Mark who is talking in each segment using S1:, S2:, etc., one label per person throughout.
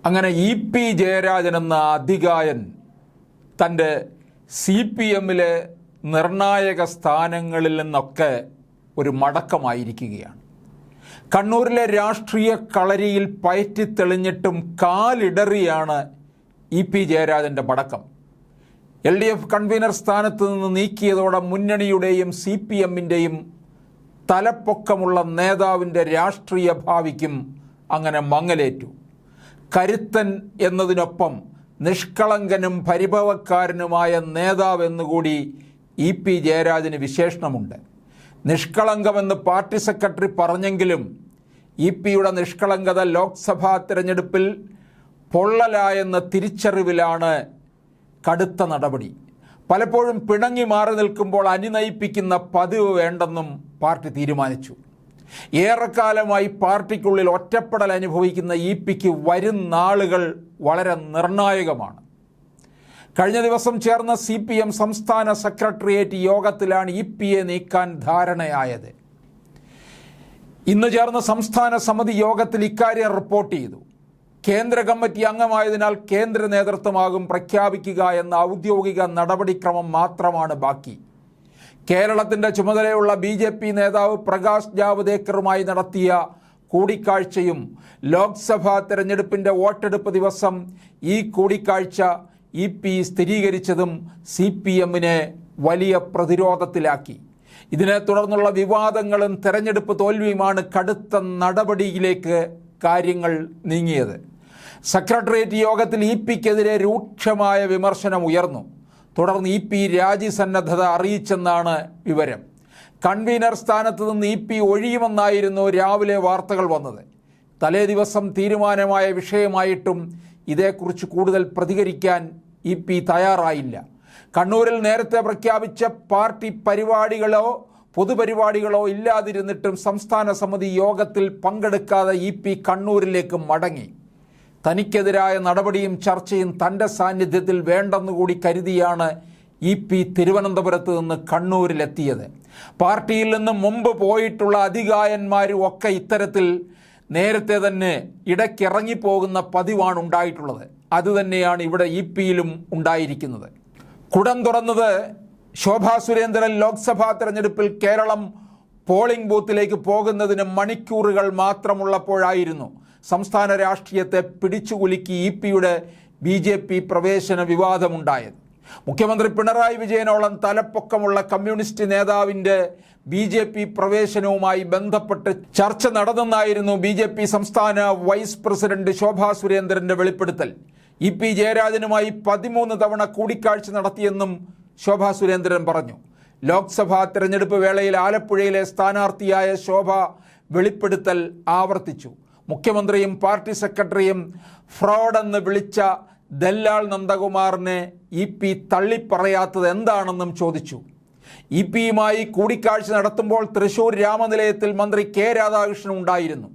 S1: അങ്ങനെ ഇ.പി. ജയരാജൻ എന്ന അധികായൻ തൻ്റെ CPMലെ നിർണായക സ്ഥാനങ്ങളിൽ നിന്നൊക്കെ ഒരു മടക്കമായിരിക്കുകയാണ്. കണ്ണൂരിലെ രാഷ്ട്രീയ കളരിയിൽ പയറ്റിത്തെളിഞ്ഞിട്ടും കാലിടറിയാണ് ഇ.പി. ജയരാജൻ്റെ മടക്കം. LDF കൺവീനർ സ്ഥാനത്ത് നിന്ന് നീക്കിയതോടെ മുന്നണിയുടെയും CPMൻ്റെയും തലപ്പൊക്കമുള്ള നേതാവിൻ്റെ രാഷ്ട്രീയ ഭാവിക്കും അങ്ങനെ മങ്ങലേറ്റു. കരുത്തൻ എന്നതിനൊപ്പം നിഷ്കളങ്കനും പരിഭവക്കാരനുമായ നേതാവ് എന്നുകൂടി ഇ.പി. ജയരാജന് വിശേഷണമുണ്ട്. നിഷ്കളങ്കമെന്ന് പാർട്ടി സെക്രട്ടറി പറഞ്ഞെങ്കിലും ഇ.പിയുടെ നിഷ്കളങ്കത ലോക്സഭാ തിരഞ്ഞെടുപ്പിൽ പൊള്ളലായെന്ന തിരിച്ചറിവിലാണ് കടുത്ത നടപടി. പലപ്പോഴും പിണങ്ങി മാറി നിൽക്കുമ്പോൾ അനുനയിപ്പിക്കുന്ന പതിവ് വേണ്ടെന്നും പാർട്ടി തീരുമാനിച്ചു. ഏറെക്കാലമായി പാർട്ടിക്കുള്ളിൽ ഒറ്റപ്പെടൽ അനുഭവിക്കുന്ന ഇ.പിക്ക് വരും നാളുകൾ വളരെ നിർണായകമാണ്. കഴിഞ്ഞ ദിവസം ചേർന്ന CPM സംസ്ഥാന സെക്രട്ടേറിയറ്റ് യോഗത്തിലാണ് ഇ.പിയെ നീക്കാൻ ധാരണയായത്. ഇന്ന് ചേർന്ന സംസ്ഥാന സമിതി യോഗത്തിൽ ഇക്കാര്യം റിപ്പോർട്ട് ചെയ്തു. കേന്ദ്ര കമ്മിറ്റി അംഗമായതിനാൽ കേന്ദ്ര നേതൃത്വമാകും പ്രഖ്യാപിക്കുക എന്ന ഔദ്യോഗിക നടപടിക്രമം മാത്രമാണ് ബാക്കി. കേരളത്തിൻ്റെ ചുമതലയുള്ള BJP നേതാവ് പ്രകാശ് ജാവ്ദേക്കറുമായി നടത്തിയ കൂടിക്കാഴ്ചയും ലോക്സഭാ തെരഞ്ഞെടുപ്പിൻ്റെ വോട്ടെടുപ്പ് ദിവസം ഈ കൂടിക്കാഴ്ച ഇ.പി സ്ഥിരീകരിച്ചതും CPMനെ വലിയ പ്രതിരോധത്തിലാക്കി. ഇതിനെ തുടർന്നുള്ള വിവാദങ്ങളും തെരഞ്ഞെടുപ്പ് തോൽവിയുമാണ് കടുത്ത നടപടിയിലേക്ക് കാര്യങ്ങൾ നീങ്ങിയത്. സെക്രട്ടേറിയറ്റ് യോഗത്തിൽ ഇ.പിക്കെതിരെ രൂക്ഷമായ വിമർശനം ഉയർന്നു. തുടർന്ന് ഇ.പി രാജിസന്നദ്ധത അറിയിച്ചെന്നാണ് വിവരം. കൺവീനർ സ്ഥാനത്ത് നിന്ന് ഇ.പി ഒഴിയുമെന്നായിരുന്നു രാവിലെ വാർത്തകൾ വന്നത്. തലേ ദിവസം തീരുമാനമായ വിഷയമായിട്ടും ഇതേക്കുറിച്ച് കൂടുതൽ പ്രതികരിക്കാൻ ഇ.പി തയ്യാറായില്ല. കണ്ണൂരിൽ നേരത്തെ പ്രഖ്യാപിച്ച പാർട്ടി പരിപാടികളോ പൊതുപരിപാടികളോ ഇല്ലാതിരുന്നിട്ടും സംസ്ഥാന സമിതി യോഗത്തിൽ പങ്കെടുക്കാതെ ഇ.പി കണ്ണൂരിലേക്ക് മടങ്ങി. തനിക്കെതിരായ നടപടിയും ചർച്ചയും തൻ്റെ സാന്നിധ്യത്തിൽ വേണ്ടെന്നുകൂടി കരുതിയാണ് ഇ.പി തിരുവനന്തപുരത്ത് നിന്ന് കണ്ണൂരിലെത്തിയത്. പാർട്ടിയിൽ നിന്ന് മുമ്പ് പോയിട്ടുള്ള അധികായന്മാരും ഒക്കെ ഇത്തരത്തിൽ നേരത്തെ തന്നെ ഇടയ്ക്കിറങ്ങിപ്പോകുന്ന പതിവാണ് ഉണ്ടായിട്ടുള്ളത്. അതുതന്നെയാണ് ഇവിടെ ഇ.പിയിലും ഉണ്ടായിരിക്കുന്നത്. കുടം തുറന്നത് ശോഭാ സുരേന്ദ്രൻ ലോക്സഭാ തെരഞ്ഞെടുപ്പിൽ കേരളം പോളിംഗ് ബൂത്തിലേക്ക് പോകുന്നതിന് മണിക്കൂറുകൾ മാത്രമുള്ളപ്പോഴായിരുന്നു സംസ്ഥാന രാഷ്ട്രീയത്തെ പിടിച്ചുകുലുക്കി ഇ.പിയുടെ BJP പ്രവേശന വിവാദമുണ്ടായത്. മുഖ്യമന്ത്രി പിണറായി വിജയനോളം തലപ്പൊക്കമുള്ള കമ്മ്യൂണിസ്റ്റ് നേതാവിൻ്റെ BJP പ്രവേശനവുമായി ബന്ധപ്പെട്ട് ചർച്ച നടന്നെന്നായിരുന്നു BJP സംസ്ഥാന വൈസ് പ്രസിഡന്റ് ശോഭാ സുരേന്ദ്രൻ്റെ വെളിപ്പെടുത്തൽ. ഇ.പി ജയരാജനുമായി 13 തവണ കൂടിക്കാഴ്ച നടത്തിയെന്നും ശോഭാ സുരേന്ദ്രൻ പറഞ്ഞു. ലോക്സഭാ തെരഞ്ഞെടുപ്പ് വേളയിൽ ആലപ്പുഴയിലെ സ്ഥാനാർത്ഥിയായ ശോഭ വെളിപ്പെടുത്തൽ ആവർത്തിച്ചു. മുഖ്യമന്ത്രിയും പാർട്ടി സെക്രട്ടറിയും ഫ്രോഡെന്ന് വിളിച്ച ദല്ലാൽ നന്ദകുമാറിനെ ഇ.പി തള്ളിപ്പറയാത്തത് എന്താണെന്നും ചോദിച്ചു. ഇ.പിയുമായി കൂടിക്കാഴ്ച നടത്തുമ്പോൾ തൃശൂർ രാമനിലയത്തിൽ മന്ത്രി K. രാധാകൃഷ്ണൻ ഉണ്ടായിരുന്നു.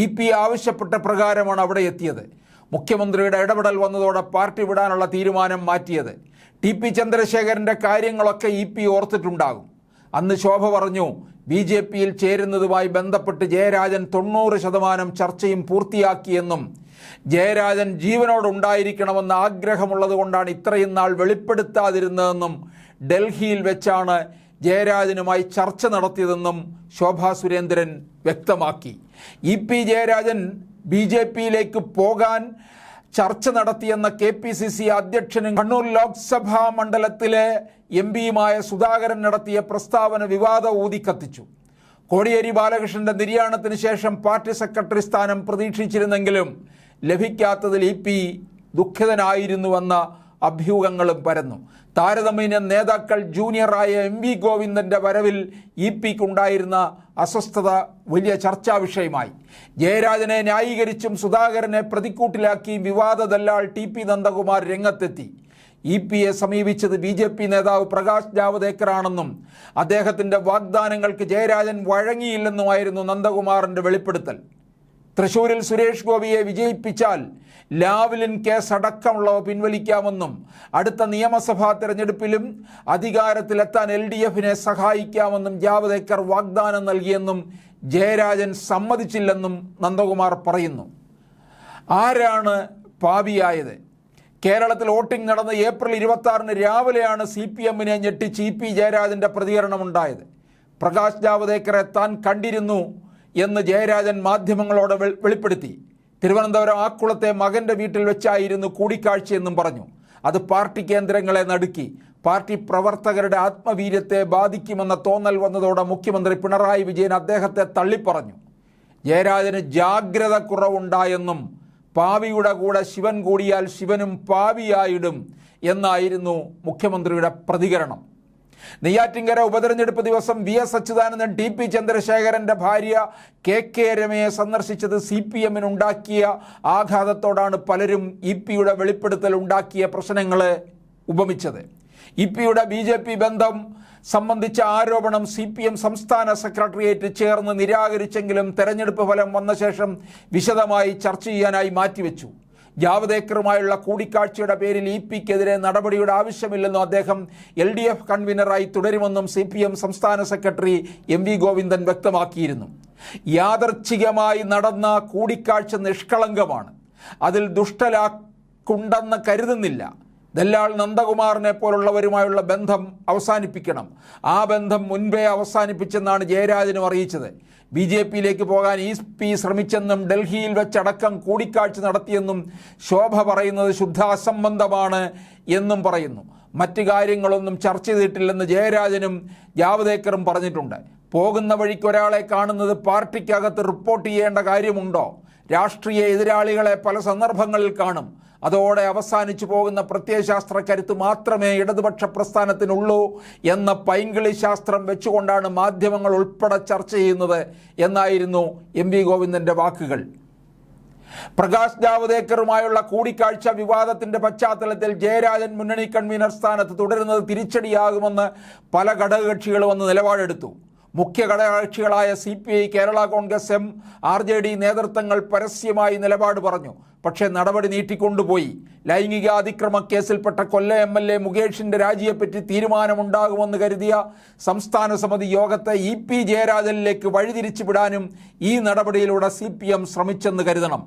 S1: ഇ.പി ആവശ്യപ്പെട്ട പ്രകാരമാണ് അവിടെ എത്തിയത്. മുഖ്യമന്ത്രിയുടെ ഇടപെടൽ വന്നതോടെ പാർട്ടി വിടാനുള്ള തീരുമാനം മാറ്റിയത്. T.P. ചന്ദ്രശേഖരൻ്റെ കാര്യങ്ങളൊക്കെ ഇ.പി ഓർത്തിട്ടുണ്ടാകും. അന്ന് ശോഭ പറഞ്ഞു, BJPയിൽ ചേരുന്നതുമായി ബന്ധപ്പെട്ട് ജയരാജൻ 90% ചർച്ചയും പൂർത്തിയാക്കിയെന്നും ജയരാജൻ ജീവനോടുണ്ടായിരിക്കണമെന്ന ആഗ്രഹമുള്ളത് കൊണ്ടാണ് ഇത്രയും നാൾ വെളിപ്പെടുത്താതിരുന്നതെന്നും ഡൽഹിയിൽ വെച്ചാണ് ജയരാജനുമായി ചർച്ച നടത്തിയതെന്നും ശോഭാ സുരേന്ദ്രൻ വ്യക്തമാക്കി. ഇ.പി ജയരാജൻ BJPയിലേക്ക് പോകാൻ ചർച്ച നടത്തിയെന്ന KPCC അധ്യക്ഷനും കണ്ണൂർ ലോക്സഭാ മണ്ഡലത്തിലെ MP-യുമായ സുധാകരൻ നടത്തിയ പ്രസ്താവന വിവാദം ഊതിക്കത്തിച്ചു. കോടിയേരി ബാലകൃഷ്ണന്റെ നിര്യാണത്തിന് ശേഷം പാർട്ടി സെക്രട്ടറി സ്ഥാനം പ്രതീക്ഷിച്ചിരുന്നെങ്കിലും ലഭിക്കാത്തതിൽ ഇ.പി ദുഃഖിതനായിരുന്നുവെന്ന അഭ്യൂഹങ്ങളും പരന്നു. താരതമ്യേന നേതാക്കൾ ജൂനിയറായ MV ഗോവിന്ദൻ്റെ വരവിൽ ഇ.പിക്കുണ്ടായിരുന്ന അസ്വസ്ഥത വലിയ ചർച്ചാ വിഷയമായി. ജയരാജനെ ന്യായീകരിച്ചും സുധാകരനെ പ്രതിക്കൂട്ടിലാക്കി വിവാദ ദല്ലാൾ T.P. നന്ദകുമാർ രംഗത്തെത്തി. ഇ.പിയെ സമീപിച്ചത് BJP നേതാവ് പ്രകാശ് ജാവ്ദേക്കറാണെന്നും അദ്ദേഹത്തിൻ്റെ വാഗ്ദാനങ്ങൾക്ക് ജയരാജൻ വഴങ്ങിയില്ലെന്നുമായിരുന്നു നന്ദകുമാറിൻ്റെ വെളിപ്പെടുത്തൽ. തൃശൂരിൽ സുരേഷ് ഗോപിയെ വിജയിപ്പിച്ചാൽ ലാവ്ലിൻ കേസ് അടക്കമുള്ളവ പിൻവലിക്കാമെന്നും അടുത്ത നിയമസഭാ തെരഞ്ഞെടുപ്പിലും അധികാരത്തിലെത്താൻ LDFനെ സഹായിക്കാമെന്നും ജാവ്ദേക്കർ വാഗ്ദാനം നൽകിയെന്നും ജയരാജൻ സമ്മതിച്ചില്ലെന്നും നന്ദകുമാർ പറയുന്നു. ആരാണ് പാപിയായത്? കേരളത്തിൽ വോട്ടിംഗ് നടന്ന ഏപ്രിൽ 26 രാവിലെയാണ് CPM-നെ ഞെട്ടിച്ച് EP ജയരാജൻ്റെ പ്രതികരണമുണ്ടായത്. പ്രകാശ് ജാവദേക്കറെ താൻ കണ്ടിരുന്നു എന്ന് ജയരാജൻ മാധ്യമങ്ങളോട് വെളിപ്പെടുത്തി. തിരുവനന്തപുരം ആക്കുളത്തെ മകൻ്റെ വീട്ടിൽ വെച്ചായിരുന്നു കൂടിക്കാഴ്ചയെന്നും പറഞ്ഞു. അത് പാർട്ടി കേന്ദ്രങ്ങളെ നടുക്കി. പാർട്ടി പ്രവർത്തകരുടെ ആത്മവീര്യത്തെ ബാധിക്കുമെന്ന തോന്നൽ വന്നതോടെ മുഖ്യമന്ത്രി പിണറായി വിജയൻ അദ്ദേഹത്തെ തള്ളിപ്പറഞ്ഞു. ജയരാജന് ജാഗ്രത കുറവുണ്ടായെന്നും പാവിയുടെ കൂടെ ശിവൻ കൂടിയാൽ ശിവനും പാവിയായിടും എന്നായിരുന്നു മുഖ്യമന്ത്രിയുടെ പ്രതികരണം. നെയ്യാറ്റിൻകര ഉപതെരഞ്ഞെടുപ്പ് ദിവസം VS അച്യുതാനന്ദൻ TP ചന്ദ്രശേഖരൻ്റെ ഭാര്യ KK രമയെ സന്ദർശിച്ചത് CPM-നുണ്ടാക്കിയ ആഘാതത്തോടാണ് പലരും EP-യുടെ വെളിപ്പെടുത്തൽ ഉണ്ടാക്കിയ പ്രശ്നങ്ങളെ ഉപമിച്ചത്. EP-യുടെ BJP ബന്ധം സംബന്ധിച്ച ആരോപണം CPM സംസ്ഥാന സെക്രട്ടേറിയറ്റ് ചേർന്ന് നിരാകരിച്ചെങ്കിലും തെരഞ്ഞെടുപ്പ് ഫലം വന്ന ശേഷം വിശദമായി ചർച്ച ചെയ്യാനായി മാറ്റിവെച്ചു. ജാവദേക്കറുമായുള്ള കൂടിക്കാഴ്ചയുടെ പേരിൽ EP-ക്കെതിരെ നടപടിയുടെ ആവശ്യമില്ലെന്നും അദ്ദേഹം LDF കൺവീനറായി തുടരുമെന്നും CPM സംസ്ഥാന സെക്രട്ടറി MV ഗോവിന്ദൻ വ്യക്തമാക്കിയിരുന്നു. യാദർച്ഛികമായി നടന്ന കൂടിക്കാഴ്ച നിഷ്കളങ്കമാണ്. അതിൽ ദുഷ്ടലാക്കുണ്ടെന്ന് കരുതുന്നില്ല. ദല്ലാൾ നന്ദകുമാറിനെ പോലുള്ളവരുമായുള്ള ബന്ധം അവസാനിപ്പിക്കണം. ആ ബന്ധം മുൻപേ അവസാനിപ്പിച്ചെന്നാണ് ജയരാജനും അറിയിച്ചത്. BJP-യിലേക്ക് പോകാൻ EP ശ്രമിച്ചെന്നും ഡൽഹിയിൽ വെച്ചടക്കം കൂടിക്കാഴ്ച നടത്തിയെന്നും ശോഭ പറയുന്നത് ശുദ്ധ അസംബന്ധമാണ് എന്നും പറയുന്നു. മറ്റു കാര്യങ്ങളൊന്നും ചർച്ച ചെയ്തിട്ടില്ലെന്ന് ജയരാജനും ജാവദേക്കറും പറഞ്ഞിട്ടുണ്ട്. പോകുന്ന വഴിക്ക് ഒരാളെ കാണുന്നത് പാർട്ടിക്കകത്ത് റിപ്പോർട്ട് ചെയ്യേണ്ട കാര്യമുണ്ടോ? രാഷ്ട്രീയ എതിരാളികളെ പല സന്ദർഭങ്ങളിൽ കാണും. അതോടെ അവസാനിച്ചു പോകുന്ന പ്രത്യയശാസ്ത്ര കരുത്ത് മാത്രമേ ഇടതുപക്ഷ പ്രസ്ഥാനത്തിനുള്ളൂ എന്ന പൈങ്കിളി ശാസ്ത്രം വെച്ചുകൊണ്ടാണ് മാധ്യമങ്ങൾ ഉൾപ്പെടെ ചർച്ച ചെയ്യുന്നത് എന്നായിരുന്നു MV ഗോവിന്ദൻ്റെ വാക്കുകൾ. പ്രകാശ് ജാവദേക്കറുമായുള്ള കൂടിക്കാഴ്ച വിവാദത്തിൻ്റെ പശ്ചാത്തലത്തിൽ ജയരാജൻ മുന്നണി കൺവീനർ സ്ഥാനത്ത് തുടരുന്നത് തിരിച്ചടിയാകുമെന്ന് പല ഘടകകക്ഷികളും വന്ന് നിലപാടെടുത്തു. മുഖ്യ ഘടകകക്ഷികളായ CPI, Kerala Congress M, RJD നേതൃത്വങ്ങൾ പരസ്യമായി നിലപാട് പറഞ്ഞു. പക്ഷേ നടപടി നീട്ടിക്കൊണ്ടുപോയി. ലൈംഗിക അതിക്രമ കേസിൽപ്പെട്ട കൊല്ലം MLA മുകേഷിൻ്റെ രാജിയെപ്പറ്റി തീരുമാനമുണ്ടാകുമെന്ന് കരുതിയ സംസ്ഥാന സമിതി യോഗത്തെ EP ജയരാജനിലേക്ക് വഴിതിരിച്ചു വിടാനും ഈ നടപടിയിലൂടെ CPM ശ്രമിച്ചെന്ന് കരുതണം.